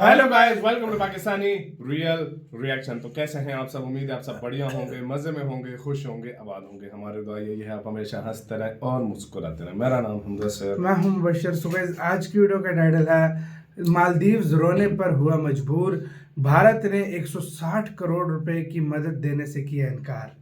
Hello guys, welcome to Pakistani real reaction. तो कैसे हैं आप सब? उम्मीद है आप सब बढ़िया होंगे, मजे में होंगे, खुश होंगे, आबाद होंगे। हमारे दुआ यही है आप हमेशा हंसते रहें और मुस्कुराते रहें। मेरा नाम हमजा सर, मैं हूं बशर। सुबह आज की वीडियो का टाइटल है मालदीव्स रोने पर हुआ मजबूर, भारत ने 160 करोड़ रुपए की मदद देने से किया इनकार।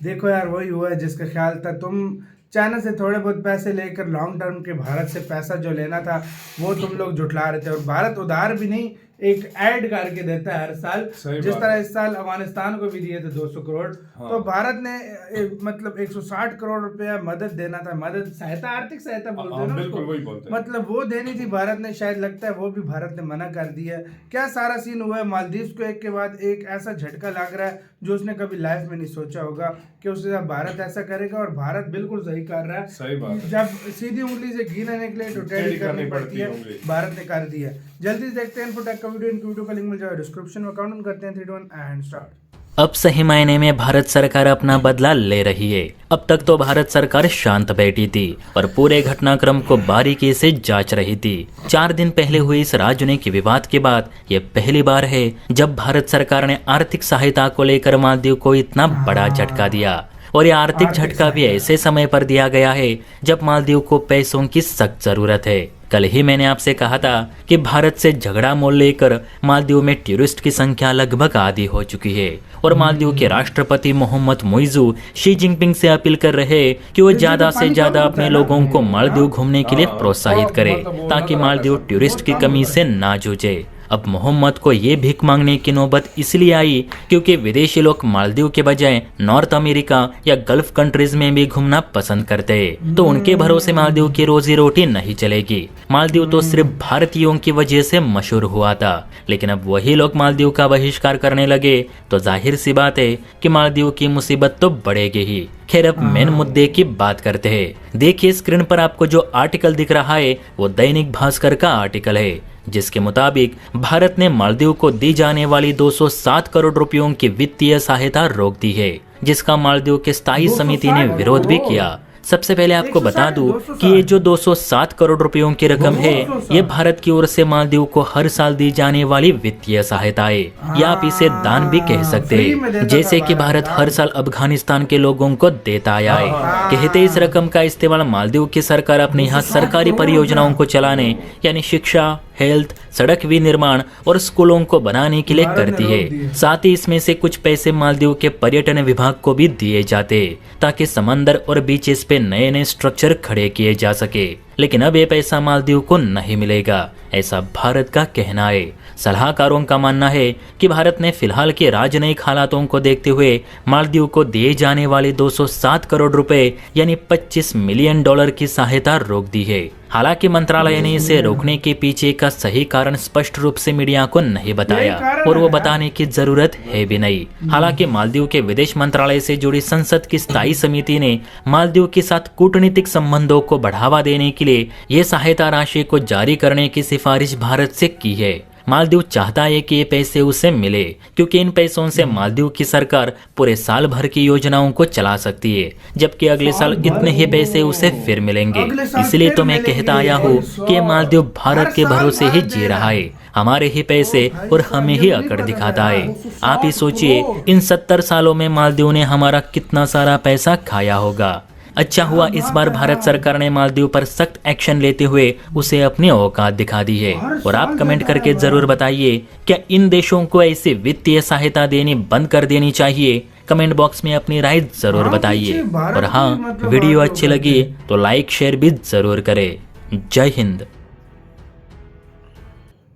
देखो यार, वही हुआ है जिसका ख्याल था तुम चाइना से थोड़े बहुत पैसे लेकर लॉन्ग टर्म के भारत से पैसा जो लेना था वो तुम लोग जुटला रहे थे। और भारत उधार भी नहीं, एक ऐड करके देता है हर साल। जिस तरह इस साल अफगानिस्तान को भी दिए थे 200 करोड़। हाँ। तो भारत ने मतलब 160 करोड़ रुपया मदद देना था। मदद, सहायता, आर्थिक सहायता बोलते हैं ना, बिल्कुल वही बोलते हैं। मतलब वो देनी थी भारत ने, शायद लगता है वो भी भारत ने मना कर दिया। क्या सारा सीन हुआ है। मालदीव्स को एक के बाद एक ऐसा झटका लग रहा है जो उसने कभी लाइफ में नहीं सोचा होगा कि उसके साथ भारत ऐसा करेगा। और भारत बिल्कुल सही कर रहा है। सही बात। जब सीधी उंगली से घी लेने के लिए तो टेढ़ी करनी पड़ती है, भारत ने कर दिया। जल्दी से देखते हैं इनफोटेक का वीडियो। इनकी वीडियो का लिंक मिल जाएगा डिस्क्रिप्शन में। काउंट करते हैं 3 2 1 एंड स्टार्ट। अब सही मायने में भारत सरकार अपना बदला ले रही है। अब तक तो भारत सरकार शांत बैठी थी और पूरे घटनाक्रम को बारीकी से जांच रही थी। 4 दिन पहले हुए इस राजनीतिक विवाद के बाद ये पहली बार है जब भारत सरकार ने आर्थिक सहायता को लेकर मालदीव को इतना बड़ा झटका दिया। और ये आर्थिक झटका भी ऐसे समय पर दिया गया है जब मालदीव को पैसों की सख्त जरूरत है। कल ही मैंने आपसे कहा था कि भारत से झगड़ा मोल लेकर मालदीव में टूरिस्ट की संख्या लगभग आधी हो चुकी है और मालदीव के राष्ट्रपति मोहम्मद मुइज़ू शी जिनपिंग से अपील कर रहे हैं कि वो ज्यादा से ज्यादा अपने लोगों को मालदीव घूमने के लिए प्रोत्साहित करे ताकि मालदीव टूरिस्ट की कमी से ना जूझे। अब मोहम्मद को ये भीख मांगने की नौबत इसलिए आई क्योंकि विदेशी लोग मालदीव के बजाय नॉर्थ अमेरिका या गल्फ कंट्रीज में भी घूमना पसंद करते हैं। तो उनके भरोसे मालदीव की रोजी रोटी नहीं चलेगी। मालदीव तो सिर्फ भारतीयों की वजह से मशहूर हुआ था, लेकिन अब वही लोग मालदीव का बहिष्कार करने लगे तो जाहिर सी बात है कि मालदीव की मुसीबत तो बढ़ेगी ही। खैर, अब मेन मुद्दे की बात करते हैं। देखिए स्क्रीन पर आपको जो आर्टिकल दिख रहा है वो दैनिक भास्कर का आर्टिकल है, जिसके मुताबिक भारत ने मालदीव को दी जाने वाली 207 करोड़ रुपयों की वित्तीय सहायता रोक दी है, जिसका मालदीव के स्थायी समिति ने विरोध भी किया। सबसे पहले आपको बता दूं कि ये जो 207 करोड़ रुपयों की रकम है ये भारत की ओर से मालदीव को हर साल दी जाने वाली वित्तीय सहायता है, या आप इसे दान भी कह सकते हैं, जैसे कि भारत हर साल अफगानिस्तान के लोगों को देता आया है। कहते इस रकम का इस्तेमाल मालदीव की सरकार अपने यहाँ सरकारी परियोजनाओं को चलाने यानी शिक्षा, हेल्थ, सड़क विनिर्माण और स्कूलों को बनाने के लिए करती है। साथ ही इसमें से कुछ पैसे मालदीव के पर्यटन विभाग को भी दिए जाते ताकि समंदर और बीचेस पे नए नए स्ट्रक्चर खड़े किए जा सके। लेकिन अब ये पैसा मालदीव को नहीं मिलेगा, ऐसा भारत का कहना है। सलाहकारों का मानना है कि भारत ने फिलहाल के राजनयिक हालातों को देखते हुए मालदीव को दिए जाने वाले 207 करोड़ रुपए यानी $25 मिलियन की सहायता रोक दी है। हालांकि मंत्रालय ने इसे रोकने के पीछे का सही कारण स्पष्ट रूप से मीडिया को नहीं बताया और वो बताने की जरूरत है भी नहीं। हालांकि मालदीव के विदेश मंत्रालय से जुड़ी संसद की स्थायी समिति ने मालदीव के साथ कूटनीतिक संबंधों को बढ़ावा देने के लिए ये सहायता राशि को जारी करने की सिफारिश भारत से की है। मालदीव चाहता है कि ये पैसे उसे मिले क्योंकि इन पैसों से मालदीव की सरकार पूरे साल भर की योजनाओं को चला सकती है, जबकि अगले साल इतने ही पैसे उसे फिर मिलेंगे। इसलिए तो मैं कहता आया हूँ कि मालदीव भारत के भरोसे ही जी रहा है, हमारे ही पैसे और हमें ही अकड़ दिखाता है। आप ही सोचिए इन 70 सालों में मालदीव ने हमारा कितना सारा पैसा खाया होगा। अच्छा हुआ इस बार भारत सरकार ने मालदीव पर सख्त एक्शन लेते हुए उसे अपनी औकात दिखा दी है। और आप कमेंट करके जरूर बताइए क्या इन देशों को ऐसी वित्तीय सहायता देनी बंद कर देनी चाहिए। कमेंट बॉक्स में अपनी राय जरूर बताइए। और हाँ, वीडियो अच्छी लगी तो लाइक शेयर भी जरूर करें। जय हिंद।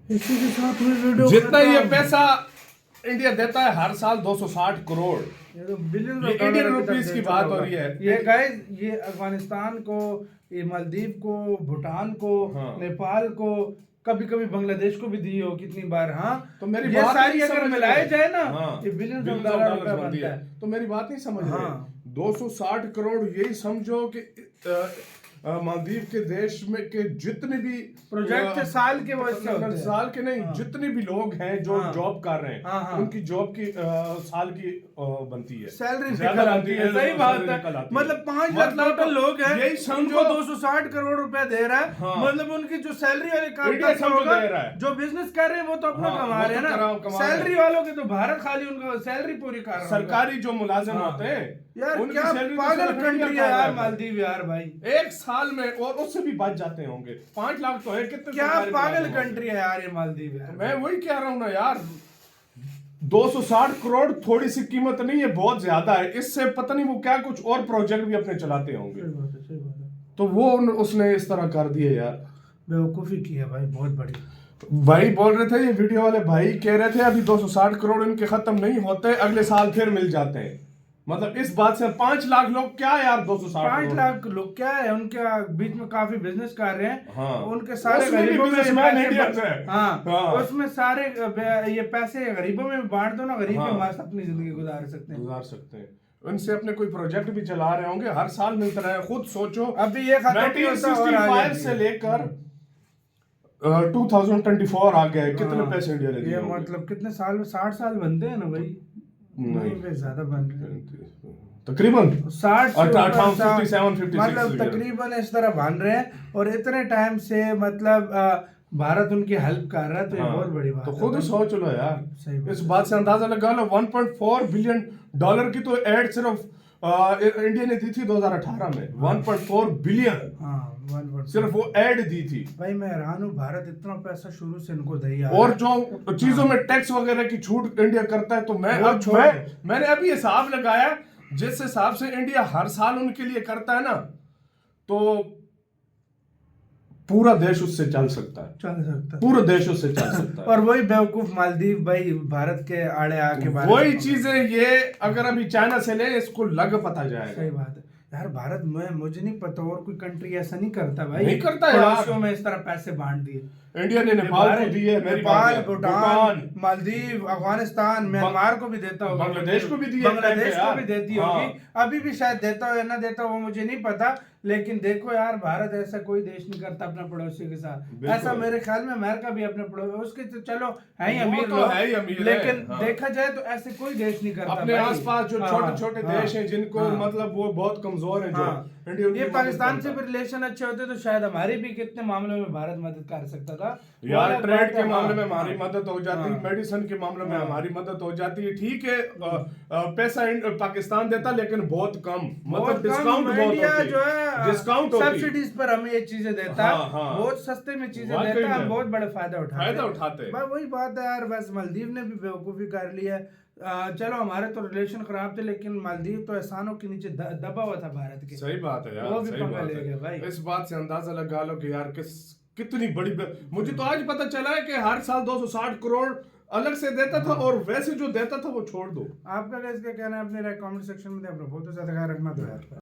जितना ये पैसा इंडिया देता है हर साल 260 करोड़, ये तो बिलियन इंडियन रुपीस की बात हो रही है। ये गाइस, ये अफगानिस्तान को, ये मालदीव को, भूटान को, नेपाल को, कभी कभी बांग्लादेश को भी दी हो कितनी बार। हाँ, तो मेरी बात सारी अगर मिलाए जाए ना ये बिलियन डॉलर बनता है। तो मेरी बात नहीं समझ रहे। 260 करोड़ यही समझो कि मालदीव के देश में के जितने भी प्रोजेक्ट के साल के वो इससे होते हैं। साल के नहीं, जितने भी लोग हैं जो जॉब कर रहे हैं, उनकी जॉब की साल की बनती है, सैलरी ज्यादा निकल बनती आती है। सही बात है, मतलब 5 लाख टोटल लोग हैं, यही समझो उनको 260 करोड़ रुपए दे रहा है। मतलब उनकी जो सैलरी वाले काम इंडिया करता होगा, दे रहा है। जो बिजनेस कर रहे हैं वो तो अपना कमा रहे हैं ना, सैलरी वालों की तो भारत खाली उनको सैलरी पूरी कर रहा है। सरकारी जो मुलाजिम होते हैं यार, उनकी क्या सैलरी तो पागल सिर्फ कंट्री इंडिया है का यार है। मालदीव यार भाई, एक साल में, और उससे भी बच जाते होंगे। 5 लाख तो है, कितने क्या सरकारी पागल मुलाजिम होंगे? कंट्री है यार ये मालदीव यार। मैं वही कह रहा हूँ ना यार, 260 करोड़ थोड़ी सी कीमत नहीं है, बहुत ज्यादा है। इससे पता नहीं वो क्या कुछ और प्रोजेक्ट भी अपने चलाते होंगे, सही बात है, सही बात है। तो वो उसने इस तरह कर दिए यार, बेवकूफी की है भाई, बहुत बड़ी। भाई बोल रहे थे, ये वीडियो वाले भाई कह रहे थे अभी 260 करोड़ इनके खत्म नहीं होते, अगले साल फिर मिल जाते हैं। मतलब इस बात से 5 लाख लोग क्या यार, 260 5 लाख लोग क्या है, उनके बीच में काफी बिजनेस कर रहे हैं। हाँ। उनके सारे उसमें भी गरीबों में businessman पैसे Indians हैं। हाँ, उसमें सारे ये पैसे गरीबों में बांट दो ना, गरीब हाँ। भी मस्त अपनी जिंदगी गुजार सकते हैं। गुजार सकते हैं। उनसे अपने कोई प्रोजेक्ट भी चला रहे होंगे, हर साल मिलता रहे। खुद सोचो, अभी ये खत्म नहीं होता और आ 1965 जाती से है। लेकर 2024 आ गया है, कितने पैसे इंडिया ने दिए ये होंगे? मतलब कितने साल में, 60 साल बनते हैं ना भाई? नहीं भाई ज्यादा बन रहे हैं, तकरीबन 60 से ऊपर 57, 56 मतलब तकरीबन इस तरह बन रहे हैं। और इतने टाइम से मतलब भारत उनकी हेल्प कर रहा है, तो ये बहुत बड़ी बात तो है। खुद ही सोच लो यार, सही बात इस बात से अंदाजा लगा लो। 1.4 बिलियन डॉलर की तो एड सिर्फ इंडिया ने दी थी 2018 में। 1.4 बिलियन हाँ, 1.4 सिर्फ वो एड दी थी। भाई मैं हैरान हूँ, भारत इतना पैसा शुरू से इनको दे ही आ और रहा है। जो चीजों में टैक्स वगैरह की छूट इंडिया करता है, तो मैं वो अब छोड़ मैंने अभी हिसाब लगाया, जिस हिसाब से इंडिया हर साल उनके लिए करता है ना, तो पूरा देश उससे चल सकता है, चल सकता है। पूरा देश उससे चल सकता है। और वही बेवकूफ मालदीव भाई भारत के आड़े आके वही चीजें ये अगर अभी चाइना से ले, इसको लग पता जाएगा। सही बात है यार। भारत में मुझे नहीं पता और कोई कंट्री ऐसा नहीं करता भाई, नहीं करता यार। पड़ोसियों में इस तरह पैसे बांट दिए। इंडिया ने नेपाल को दी है, मेरी नेपाल, बात है। भूटान, मालदीव, अफगानिस्तान, म्यांमार को भी देता होगा, बांग्लादेश को भी दी है, बांग्लादेश को यार। भी देती हाँ। होगी, अभी भी शायद देता हो या ना देता हो वो मुझे नहीं पता। लेकिन देखो यार, भारत ऐसा कोई देश नहीं करता अपने पड़ोसियों के साथ। ऐसा मेरे ख्याल में अमेरिका भी अपने पड़ोसी, उसके तो चलो है ही अमीर तो लोग, है ही अमीर है, लेकिन हाँ। देखा जाए तो ऐसे कोई देश नहीं करता अपने भाई। आसपास जो हाँ, छोटे छोटे हाँ, देश हैं जिनको हाँ। मतलब वो बहुत कमजोर हैं, जो हाँ। इंडिया उनकी ये मदद पाकिस्तान से करता भी रिलेशन अच्छे होते तो शायद हमारे भी कितने मामलों में भारत मदद कर सकता था। है। यार वो ट्रेड अलग के बात है, मामले में हाँ, हमारी मदद हो जाती, हाँ। मेडिसिन के मामले में हाँ। हमारी मदद हो जाती है। ठीक है, पैसा पाकिस्तान देता, लेकिन बहुत कम, मतलब बहुत कम। डिस्काउंट बहुत इंडिया होती, जो है डिस्काउंट होती, सब्सिडीज पर हमें ये चीजें देता है, हाँ, हाँ। बहुत सस्ते में चीजें वाकई देता है, में। हम बहुत बड़ा फायदा उठाते हैं। हैं। वही बात है यार, बस मालदीव ने भी बेवकूफी कर ली है। चलो हमारे तो रिलेशन खराब थे, लेकिन मालदीव तो एहसानों के नीचे दबा हुआ था भारत के। सही बात है यार, वो भी सही पंगा बात ले गए भाई। है। इस बात से अंदाजा लगा लो कि यार कितनी बड़ी मुझे तो आज पता चला है कि हर साल 260 करोड़ अलग से देता था, और वैसे जो देता था वो छोड़ दो। आपका क्या इसका कहना है, अपने कमेंट सेक्शन में दे, अपना बहुत ज्यादा ख्याल रखना तो यार।